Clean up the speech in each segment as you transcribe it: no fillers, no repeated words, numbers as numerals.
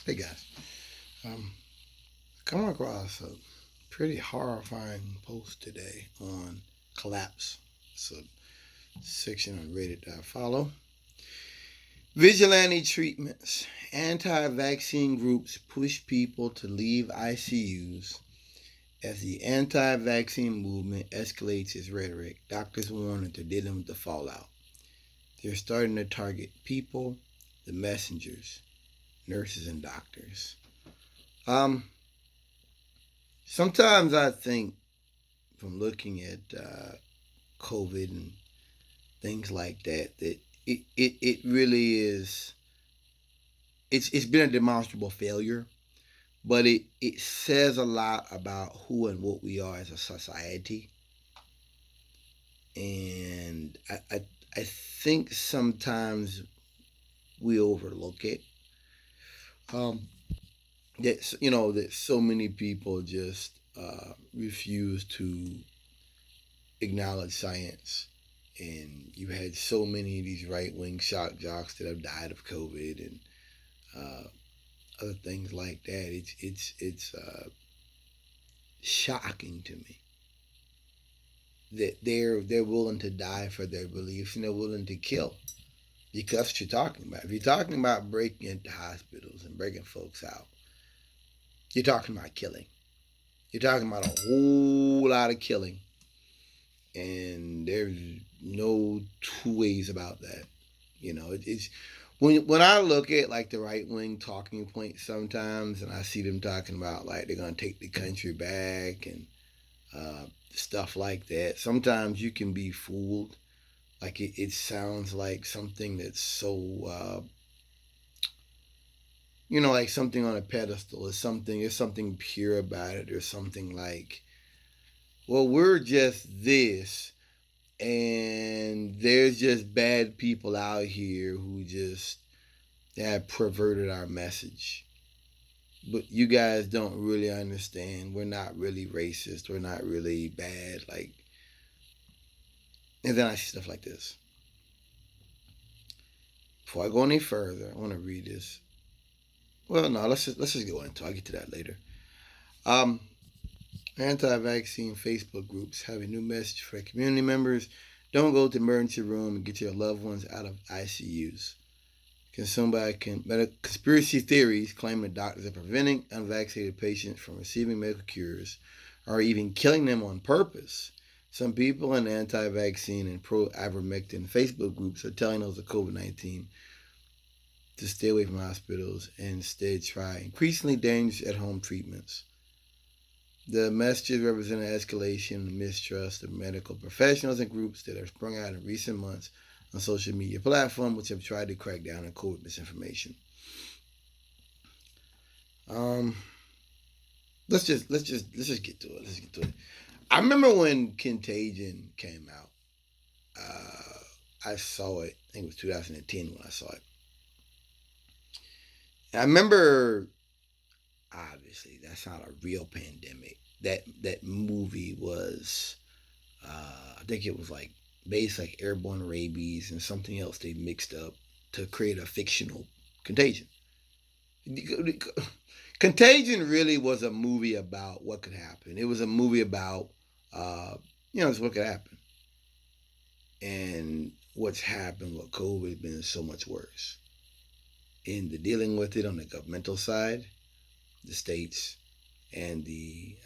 Hey guys, um, come across a pretty horrifying post today on Collapse. It's a section on Reddit that I follow. Vigilante treatments. Anti-vaccine groups push people to leave ICUs as the anti-vaccine movement escalates its rhetoric. Doctors warn that they're dealing with the fallout. They're starting to target people, the messengers, nurses and doctors. Um, Sometimes I think from looking at COVID and things like that, that it really is. It's been a demonstrable failure, but it says a lot about who and what we are as a society, and I think sometimes we overlook it. Um, that so many people just refuse to acknowledge science. And you had so many of these right wing shock jocks that have died of COVID and uh, other things like that. It's shocking to me that they're willing to die for their beliefs and they're willing to kill because that's what you're talking about. If you're talking about breaking into hospitals and breaking folks out, you're talking about killing. You're talking about a whole lot of killing, and there's no two ways about that. It's when I look at like the right wing talking points sometimes, and I see them talking about like they're gonna take the country back and stuff like that. Sometimes you can be fooled. Like it sounds like something that's so like something on a pedestal. There's something pure about it. There's something like, well, we're just this, and there's just bad people out here who just have perverted our message. But you guys don't really understand. We're not really racist. We're not really bad. Like, and then I see stuff like this. Before I go any further, I want to read this. Well, no, let's just go into it. I'll get to that later. Um, Anti-vaccine Facebook groups have a new message for community members. Don't go to the emergency room and get your loved ones out of ICUs. Conspiracy theories claim that doctors are preventing unvaccinated patients from receiving medical cures or even killing them on purpose. Some people in anti-vaccine and pro-ivermectin Facebook groups are telling those with COVID-19 to stay away from hospitals and instead try increasingly dangerous at-home treatments. The messages represent an escalation of mistrust of medical professionals and groups that have sprung out in recent months on social media platforms which have tried to crack down on COVID misinformation. Um, let's just get to it. Let's get to it. I remember when Contagion came out. I saw it. I think it was 2010 when I saw it. And I remember, obviously, that's not a real pandemic. That movie was, I think it was like based like airborne rabies and something else they mixed up to create a fictional Contagion. Contagion really was a movie about what could happen. It was a movie about, uh, just what could happen. And what's happened with COVID has been so much worse. In the dealing with it on the governmental side, the states, and the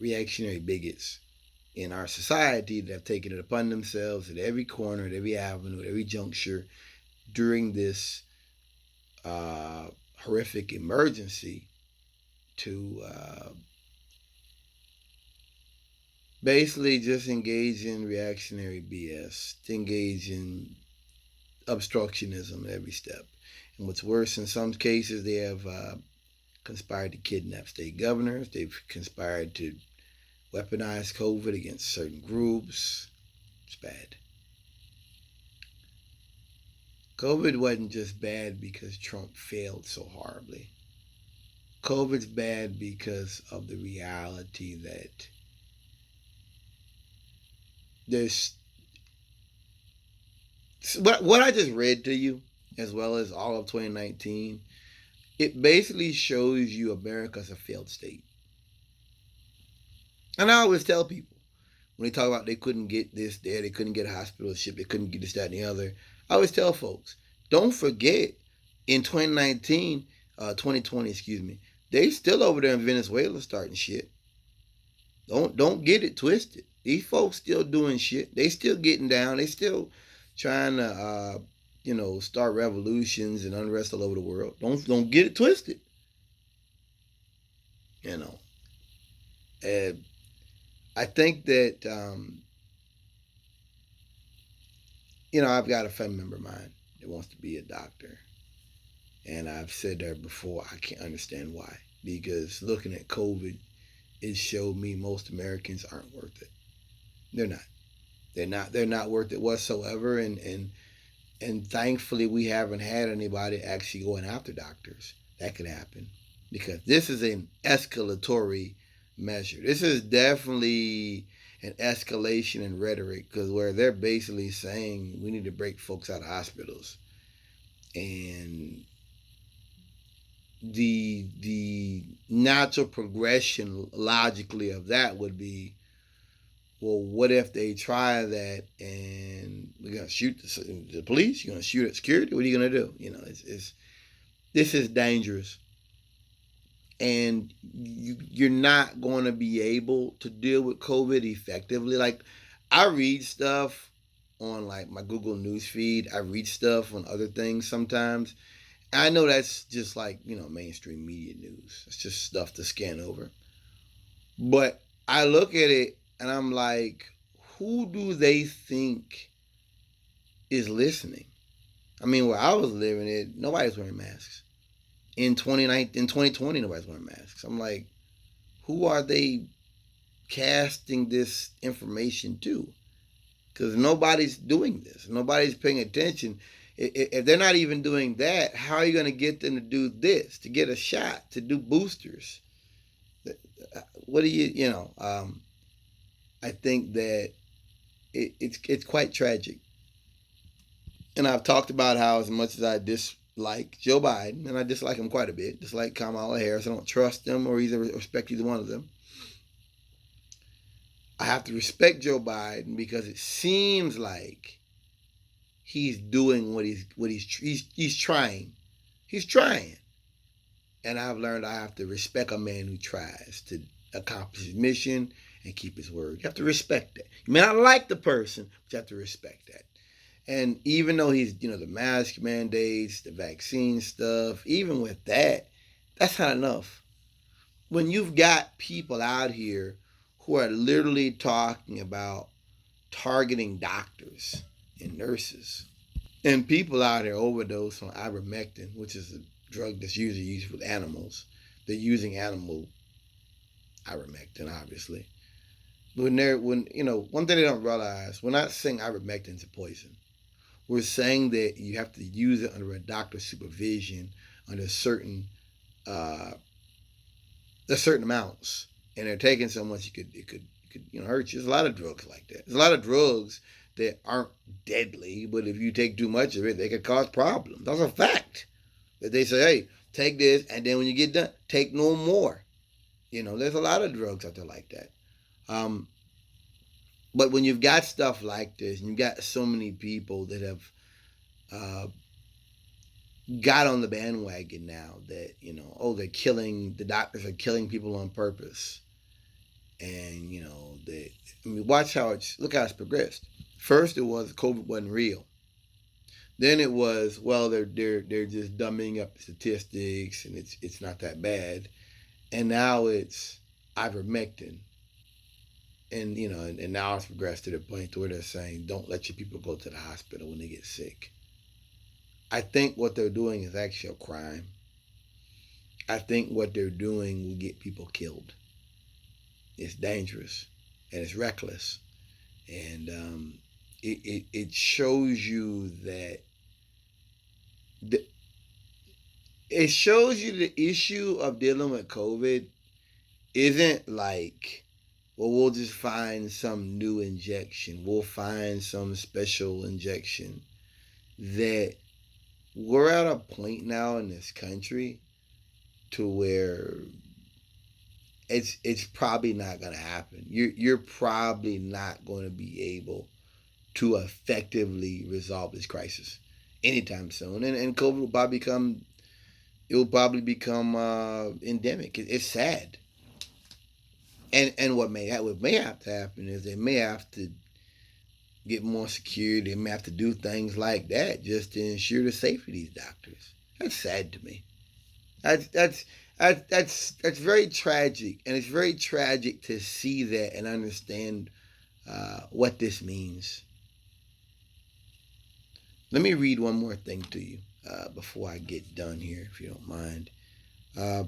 reactionary bigots in our society that have taken it upon themselves at every corner, at every avenue, at every juncture during this horrific emergency to basically just engage in reactionary BS, to engage in obstructionism at every step. And what's worse, in some cases, they have conspired to kidnap state governors. They've conspired to weaponize COVID against certain groups. It's bad. COVID wasn't just bad because Trump failed so horribly. COVID's bad because of the reality that there's what I just read to you, as well as all of 2019. it basically shows you America's a failed state. And I always tell people when they talk about they couldn't get this there, they couldn't get a hospital ship, they couldn't get this, that, and the other. I always tell folks, don't forget in 2019, 2020, excuse me, they still over there in Venezuela starting shit. Don't get it twisted. These folks still doing shit. They still getting down. They still trying to start revolutions and unrest all over the world. Don't get it twisted. You know. And I think that I've got a family member of mine that wants to be a doctor. And I've said that before, I can't understand why. Because looking at COVID, it showed me most Americans aren't worth it. They're not. They're not worth it whatsoever. And thankfully we haven't had anybody actually going after doctors. That could happen. Because this is an escalatory measure. This is definitely an escalation in rhetoric, because where they're basically saying we need to break folks out of hospitals. And the natural progression logically of that would be, well, what if they try that and we're gonna shoot the police? You're gonna shoot at security? What are you gonna do? This is dangerous, and you're not going to be able to deal with COVID effectively. Like, I read stuff on like my Google News feed. I read stuff on other things sometimes. I know that's just like, mainstream media news. It's just stuff to scan over. But I look at it and I'm like, who do they think is listening? I mean, where I was living, nobody's wearing masks. In 2020, nobody's wearing masks. I'm like, who are they casting this information to? Because nobody's doing this. Nobody's paying attention. If they're not even doing that, how are you going to get them to do this? To get a shot, to do boosters? What do I think that it's quite tragic. And I've talked about how, as much as I dislike Joe Biden, and I dislike him quite a bit, dislike Kamala Harris, I don't trust them or either respect either one of them. I have to respect Joe Biden because it seems like he's doing what he's trying. He's trying. And I've learned I have to respect a man who tries to accomplish his mission and keep his word. You have to respect that. You may not like the person, but you have to respect that. And even though he's, the mask mandates, the vaccine stuff, even with that, that's not enough. When you've got people out here who are literally talking about targeting doctors and nurses, and people out here overdose on ivermectin, which is a drug that's usually used with animals. They're using animal ivermectin, obviously. One thing they don't realize, we're not saying ivermectin's a poison. We're saying that you have to use it under a doctor's supervision under certain amounts, and they're taking so much it could hurt you. There's a lot of drugs like that. There's a lot of drugs that aren't deadly, but if you take too much of it, they could cause problems. That's a fact. That they say, hey, take this, and then when you get done, take no more. There's a lot of drugs out there like that. But when you've got stuff like this, and you've got so many people that have got on the bandwagon now that, the doctors are killing people on purpose. And, watch look how it's progressed. First it was COVID wasn't real. Then it was, well, they're just dumbing up the statistics and it's not that bad. And now it's ivermectin. And and now it's progressed to the point where they're saying, don't let your people go to the hospital when they get sick. I think what they're doing is actually a crime. I think what they're doing will get people killed. It's dangerous and it's reckless. And it shows you that it shows you the issue of dealing with COVID isn't like, well, we'll just find some new injection. We'll find some special injection. That we're at a point now in this country to where it's probably not going to happen. You're probably not going to be able to effectively resolve this crisis anytime soon, and COVID will probably become endemic. It's sad, and what may have to happen is they may have to get more security. They may have to do things like that just to ensure the safety of these doctors. That's sad to me. That's that's that's very tragic, and it's very tragic to see that and understand what this means. Let me read one more thing to you before I get done here, if you don't mind. Uh,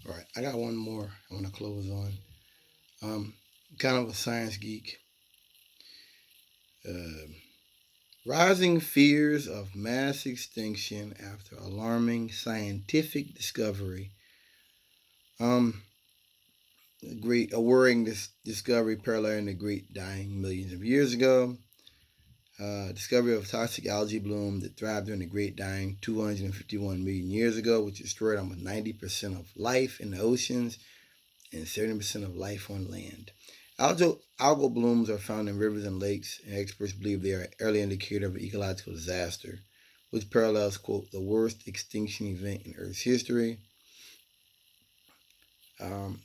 all right, I got one more I want to close on. Um, kind of a science geek. Uh, Rising fears of mass extinction after alarming scientific discovery. Um, a worrying discovery paralleling the Great Dying millions of years ago. Discovery of toxic algae bloom that thrived during the Great Dying 251 million years ago, which destroyed almost 90% of life in the oceans and 70% of life on land. Algal blooms are found in rivers and lakes, and experts believe they are an early indicator of an ecological disaster, which parallels, quote, the worst extinction event in Earth's history.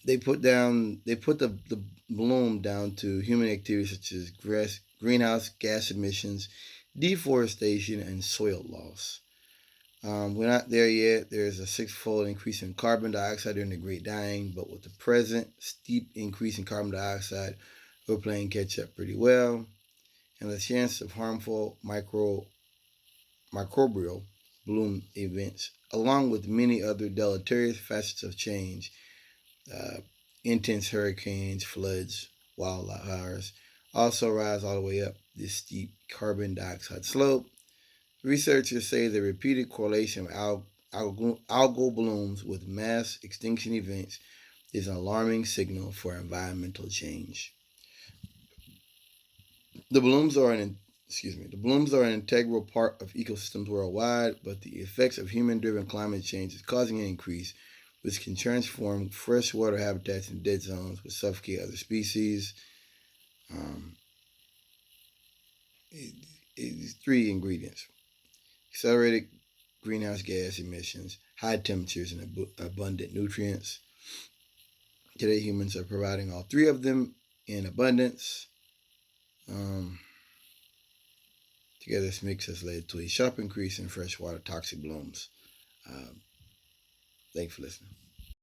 They put the bloom down to human activities such as greenhouse gas emissions, deforestation, and soil loss. We're not there yet. There's a six-fold increase in carbon dioxide during the Great Dying, but with the present steep increase in carbon dioxide, we're playing catch up pretty well. And the chance of harmful microbial bloom events, along with many other deleterious facets of change, uh, intense hurricanes, floods, wildfires, also rise all the way up this steep carbon dioxide slope. Researchers say the repeated correlation of algal blooms with mass extinction events is an alarming signal for environmental change. The blooms are an integral part of ecosystems worldwide, but the effects of human-driven climate change is causing an increase, which can transform freshwater habitats into dead zones, which suffocate other species. Um, it's three ingredients: accelerated greenhouse gas emissions, high temperatures, and abundant nutrients. Today, humans are providing all three of them in abundance. Um, Together, this mix has led to a sharp increase in freshwater toxic blooms. Um, Thanks for listening.